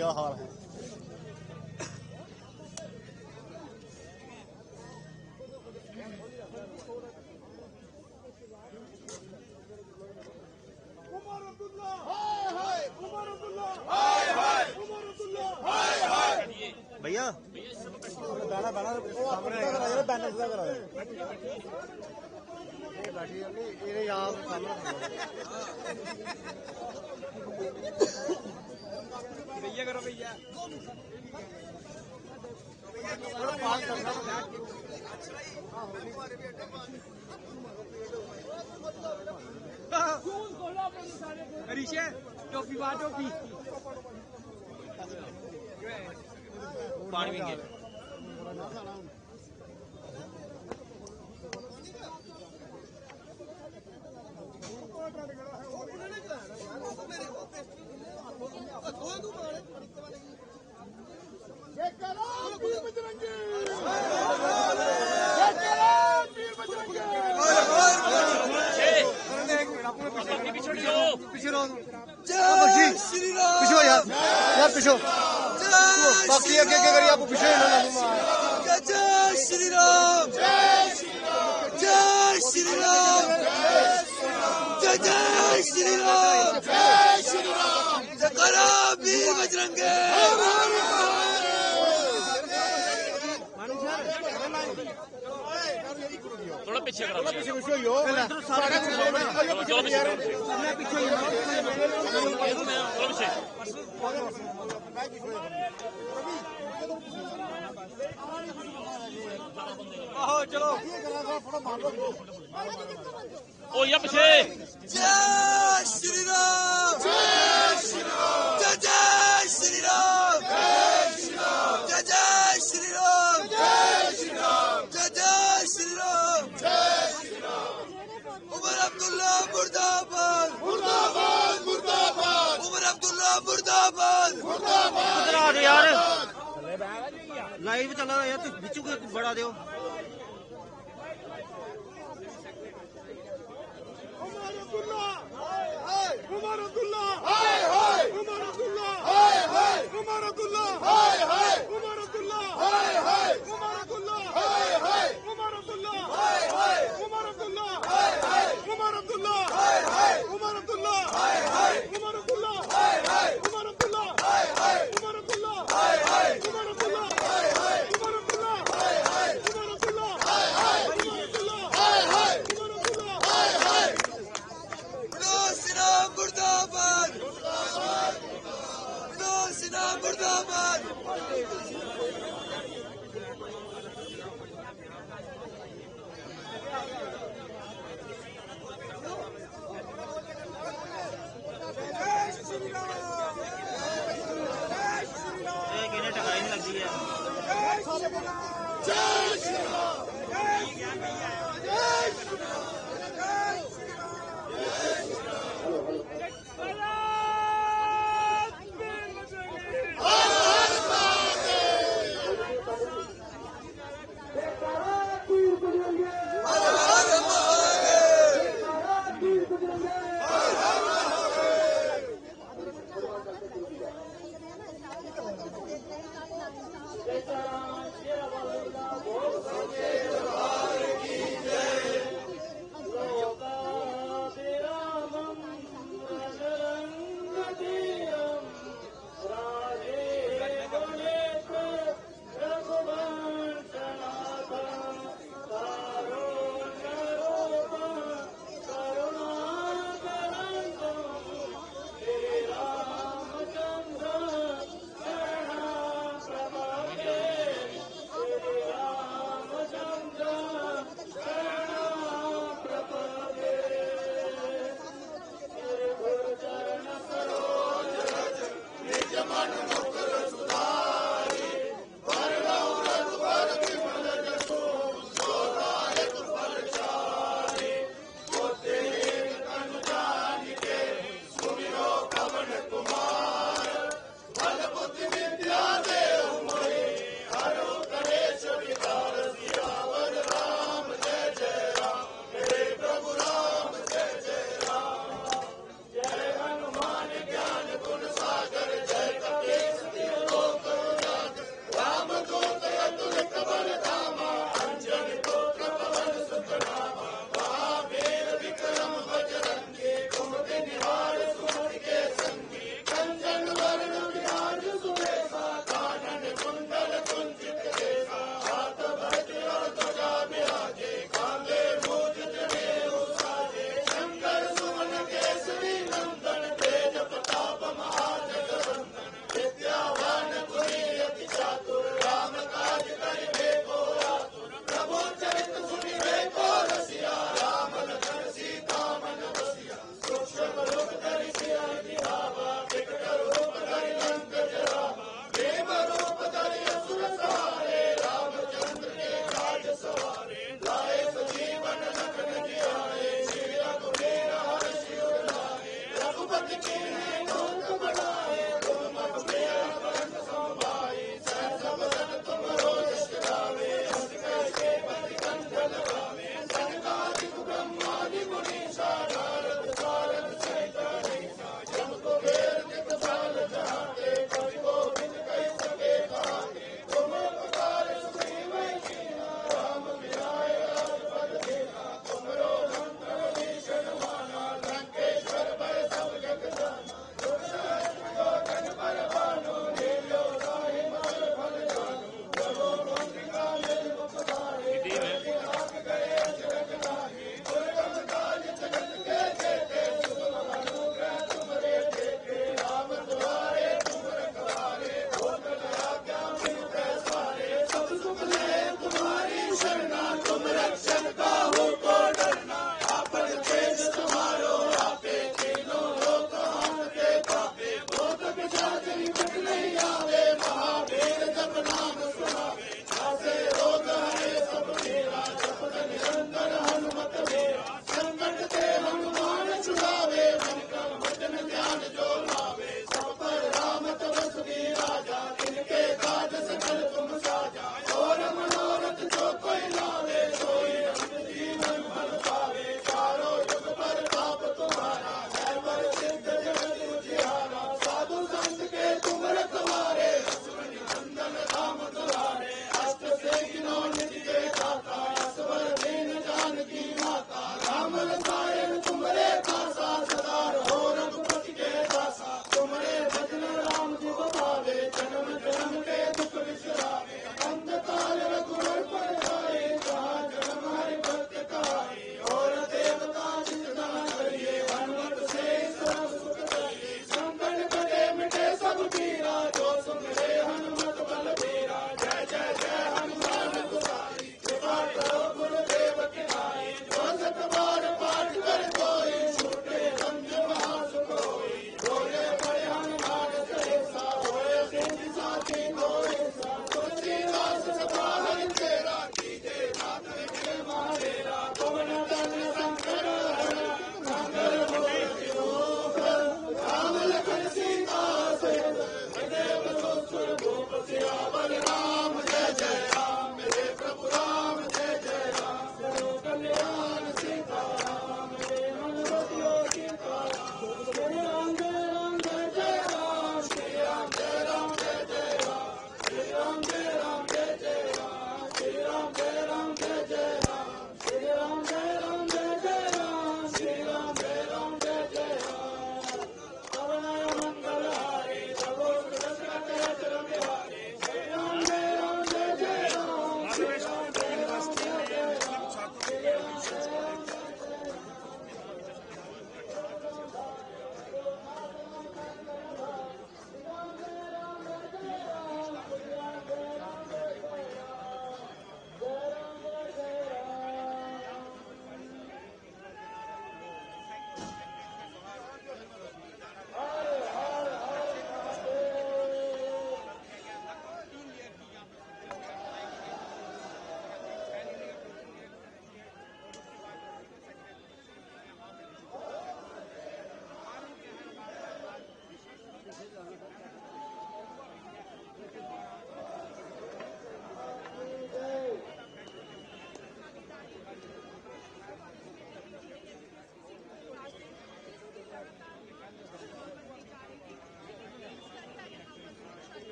बुरा हाल है। भैया बैठा बैठा बैनर करा बैठी याद भैया करो भैया ऋषि टोपी बाहर टोपी पानी पीएंगे पिछो यार पिछो बाकी आगे करिए आप पिछो जय श्री राम जय श्री राम जय जय श्री राम जय श्री राम जयकारा वीर बजरंगे थोड़ा पीछे करो पीछे पीछे हो सारा चलो पीछे मैं पीछे थोड़ा पीछे आओ चलो ओ या पीछे जय श्री राम जय श्री राम जय श्री राम जय श्री राम जय श्री राम जय श्री राम जय श्री राम जय श्री राम उमर अब्दुल्ला मुर्दाबाद मुर्दाबाद मुर्दाबाद उमर अब्दुल्ला मुर्दाबाद मुर्दाबाद यार लाइव चला रहा यार तू बिचू को बड़ा दो उमर अब्दुल्ला हाय हाय उमर अब्दुल्ला हाय हाय उमर अब्दुल्ला हाय हाय उमर अब्दुल्ला हाय हाय उमर अब्दुल्ला हाय हाय उमर अब्दुल्ला हाय हाय उमर अब्दुल्ला हाय हाय उमर अब्दुल्ला हाय हाय उमर अब्दुल्ला हाय हाय उमर अब्दुल्ला हाय हाय उमर अब्दुल्ला हाय हाय उमर अब्दुल्ला हाय हाय उमर अब्दुल्ला हाय हाय उमर अब्दुल्ला हाय हाय उमर अब्दुल्ला हाय हाय उमर अब्दुल्ला हाय हाय उमर अब्दुल्ला हाय हाय सिना मुर्दाबाद सिना मुर्दाबाद किन्हें टकाई नहीं लगती है जय श्री राम जय श्री राम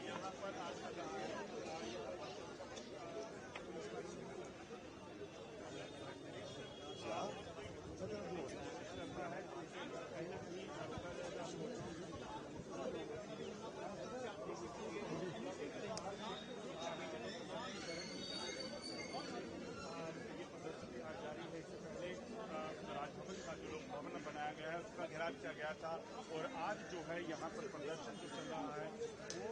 यहाँ पर आज जारी है। इससे पहले राजभवन का जो भवन बनाया गया है उसका घेराव किया गया था और आज जो है यहाँ पर प्रदर्शन जो चल रहा है वो